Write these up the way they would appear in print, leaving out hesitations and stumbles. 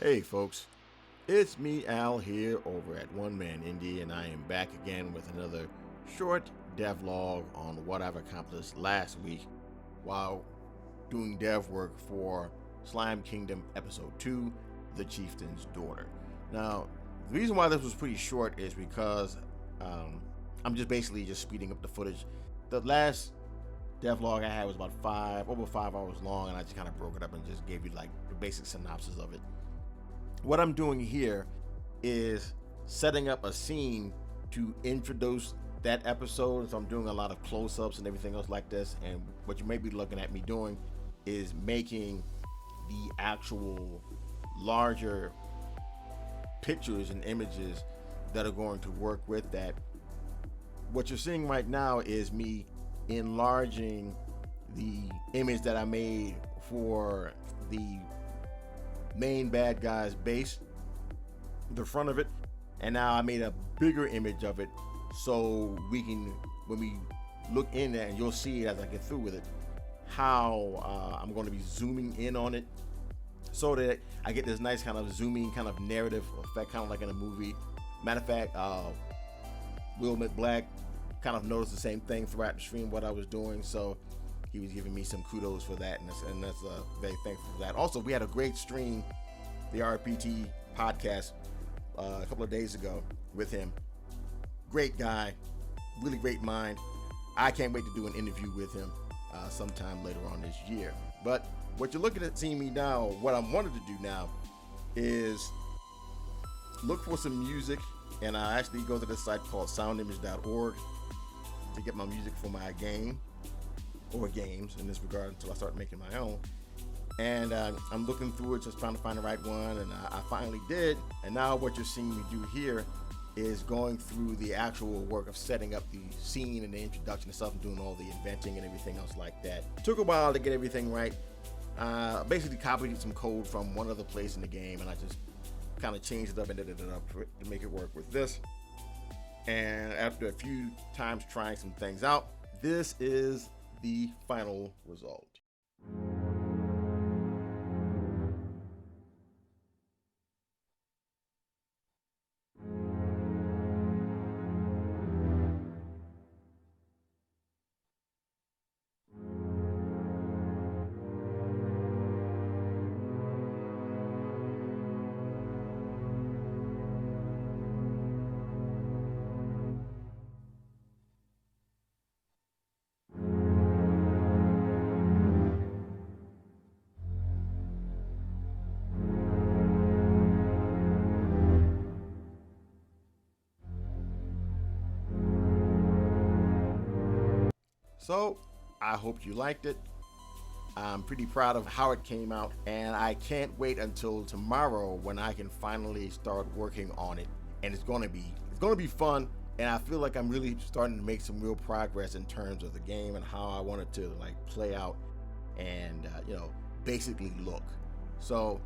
Hey folks, it's me Al here over at One Man Indie, and I am back again with another short devlog on what I've accomplished last week while doing dev work for Slime Kingdom Episode 2, The Chieftain's Daughter. Now, the reason why this was pretty short is because I'm just basically speeding up the footage. The last devlog I had was about over 5 hours long, and I just kind of broke it up and just gave you like the basic synopsis of it. What I'm doing here is setting up a scene to introduce that episode. So I'm doing a lot of close-ups and everything else like this. And what you may be looking at me doing is making the actual larger pictures and images that are going to work with that. What you're seeing right now is me enlarging the image that I made for the main bad guy's base, the front of it, and now I made a bigger image of it so we can, when we look in there, and you'll see it as I get through with it, how I'm going to be zooming in on it so that I get this nice kind of zooming kind of narrative effect, kind of like in a movie. Matter of fact, Will McBlack kind of noticed the same thing throughout the stream what I was doing, so he was giving me some kudos for that, and that's very thankful for that. Also, we had a great stream, the RPG podcast, a couple of days ago with him. Great guy, really great mind. I can't wait to do an interview with him sometime later on this year. But what you're looking at seeing me now, what I wanted to do now is look for some music, and I actually go to this site called soundimage.org to get my music for my game, or games in this regard, until I start making my own. And I'm looking through it, just trying to find the right one, and I finally did. And now what you're seeing me do here is going through the actual work of setting up the scene and the introduction and stuff, and doing all the inventing and everything else like that. Took a while to get everything right. Basically copied some code from one other place in the game, and I just kind of changed it up and edited it up to make it work with this. And after a few times trying some things out, this is the final result. So I hope you liked it. I'm pretty proud of how it came out, and I can't wait until tomorrow when I can finally start working on it. And it's gonna be fun, and I feel like I'm really starting to make some real progress in terms of the game and how I want it to like play out and basically look. So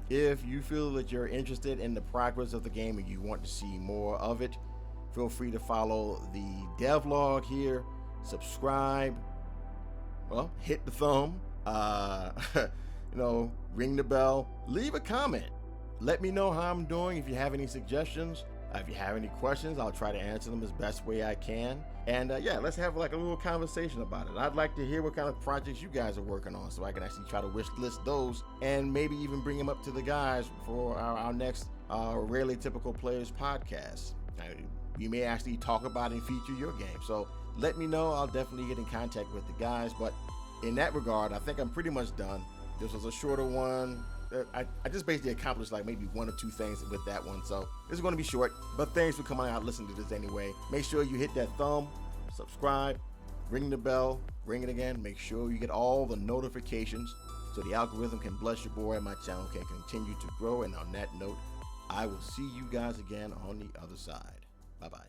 if you feel that you're interested in the progress of the game and you want to see more of it, feel free to follow the devlog here. Subscribe, well, hit the thumb, ring the bell, leave a comment. Let me know how I'm doing. If you have any suggestions, if you have any questions, I'll try to answer them as best way I can. And yeah, let's have like a little conversation about it. I'd like to hear what kind of projects you guys are working on, so I can actually try to wish list those and maybe even bring them up to the guys for our next Rarely Typical Players podcast. We may actually talk about and feature your game. So let me know. I'll definitely get in contact with the guys. But in that regard, I think I'm pretty much done. This was a shorter one. I just basically accomplished like maybe 1 or 2 things with that one. So this is going to be short. But thanks for coming out and listening to this anyway. Make sure you hit that thumb, subscribe, ring the bell, ring it again. Make sure you get all the notifications so the algorithm can bless your boy and my channel can continue to grow. And on that note, I will see you guys again on the other side. Bye-bye.